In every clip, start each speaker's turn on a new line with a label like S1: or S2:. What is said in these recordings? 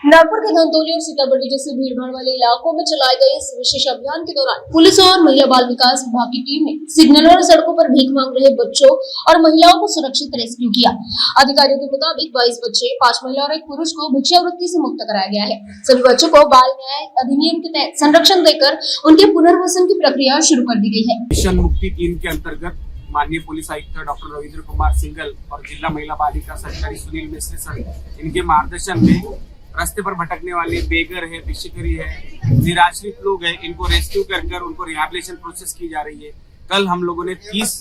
S1: नागपुर के धंतोली और सीतामढ़ी जैसे भीड़भाड़ वाले इलाकों में चलाए गए इस विशेष अभियान के दौरान पुलिस और महिला बाल विकास विभाग की टीम ने सिग्नल और सड़कों पर भीख मांग रहे बच्चों और महिलाओं को सुरक्षित रेस्क्यू किया। अधिकारियों के मुताबिक 22 बच्चे, 5 महिला और 1 पुरुष को भिक्षावृत्ति से मुक्त कराया गया है। सभी बच्चों को बाल न्याय अधिनियम के तहत संरक्षण देकर उनके पुनर्वसन की प्रक्रिया शुरू कर दी गई है।
S2: मिशन मुक्ति 3 के अंतर्गत माननीय पुलिस आयुक्त डॉक्टर रविंद्र कुमार सिंघल और जिला महिला बाल विकास अधिकारी सुनील मिश्र सर इनके मार्गदर्शन में रास्ते पर भटकने वाले बेघर है, भिक्षुकरी है, निराश्रित लोग हैं, इनको रेस्क्यू कर उनको रिहैबिलिटेशन प्रोसेस की जा रही है। कल हम लोगों ने 30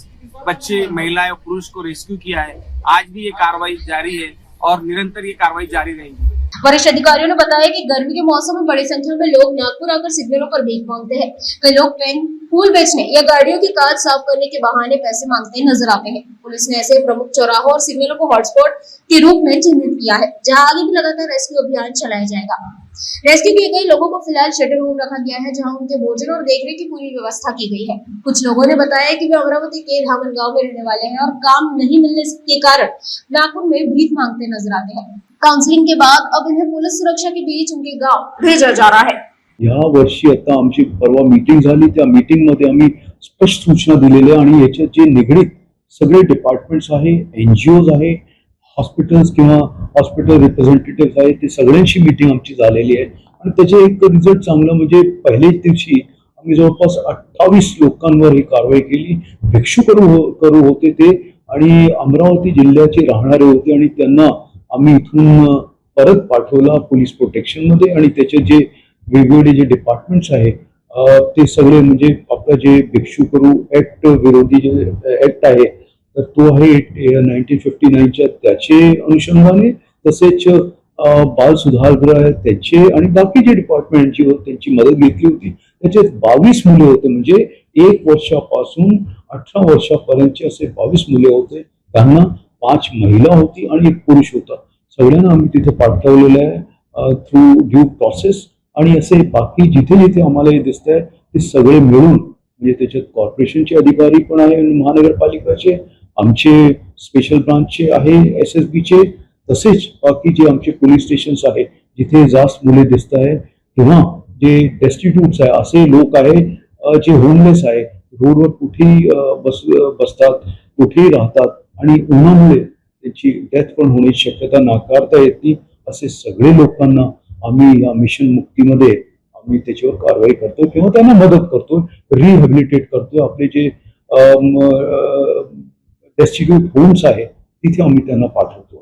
S2: बच्चे, महिलाएं और पुरुष को रेस्क्यू किया है। आज भी ये कार्रवाई जारी है और निरंतर ये कार्रवाई जारी रहेगी।
S1: वरिष्ठ अधिकारियों ने बताया कि गर्मी के मौसम में बड़ी संख्या में लोग नागपुर आकर सिग्नलों पर भीख मांगते हैं। कई लोग पेन, फूल बेचने या गाड़ियों की कांच साफ करने के बहाने पैसे मांगते नजर आते हैं। पुलिस ने ऐसे प्रमुख चौराहों और सिग्नलों को हॉटस्पॉट के रूप में चिन्हित किया है, जहां आगे भी लगातार रेस्क्यू अभियान चलाया जाएगा। रेस्क्यू किए गए लोगों को फिलहाल शेल्टर होम रखा गया है, जहां उनके भोजन और देखरेख की पूरी व्यवस्था की गई है। कुछ लोगों ने बताया कि वे अमरावती के धामन गांव में रहने वाले हैं और काम नहीं मिलने के कारण नागपुर में भीख मांगते नजर आते हैं। काउंसलिंग के बाद अब इन्हें पुलिस सुरक्षा के बीच उनके गांव भेजा जा रहा है।
S3: या वर्षी आता आमची परवा मीटिंग झाली, त्या मीटिंग मध्ये आम्ही स्पष्ट सूचना दिलेल्या आणि याच्यात जे निगडीत सगळे डिपार्टमेंट्स आहे, एनजीओज आहे, हॉस्पिटल्स किंवा हॉस्पिटल रिप्रेझेंटेटिव्ह आहे, ते सगळ्यांची मीटिंग आमची झालेली आहे आणि त्याचे एक रिझल्ट चांगला म्हणजे पहिल्याच दिवशी आम्ही जवळपास 28 लोकांवर ही कारवाई केली। भिक्षू करू होते ते आणि अमरावती जिल्ह्याचे राहणारे होते आणि त्यांना आम्ही इथून परत पाठवला पोलीस प्रोटेक्शन मध्ये आणि त्याचे जे वेगवेगळे जे डिपार्टमेंट्स आहे ते सगळे म्हणजे आपलं जे भिक्षू करू ऍक्ट विरोधी जे ऍक्ट आहे तर तो आहे 1959च्या त्याचे अनुषंगाने, तसेच बाल सुधारगृह त्यांचे आणि बाकी जे डिपार्टमेंटची त्यांची मदत घेतली होती। त्याचे 22 मुले होते, म्हणजे 1 वर्षापासून 18 वर्षापर्यंतचे असे 22 मुले होते। त्यांना 5 महिला होती आणि 1 पुरुष होता। सगळ्यांना आम्ही तिथे पाठवलेलं आहे थ्रू ड्यू प्रोसेस आणि असे बाकी जिथे जिथे आम्हाला हे दिसतंय ते सगळे मिळून म्हणजे त्याच्यात कॉर्पोरेशनचे अधिकारी पण आहे, महानगरपालिकाचे, आमचे स्पेशल ब्रांचचे आहे, SSBचे, तसेच बाकी जे आमचे पोलीस स्टेशन्स आहे जिथे जास्त मुले दिसत आहे किंवा जे डेस्टिट्यूट्स आहे, असे लोक आहे जे होमलेस आहे, रोडवर कुठेही बसतात, कुठेही राहतात आणि उन्हामुळे त्याची डेथ पण होण्याची शक्यता नाकारता येते। असे सगळे लोकांना आम्ही या मिशन मुक्तीमध्ये आम्ही त्याच्यावर कारवाई करतो किंवा त्यांना मदत करतो, रिहॅबिलिटेट करतो। आपले जे डेस्टिट्यूट होम्स आहे तिथे आम्ही त्यांना पाठवतो।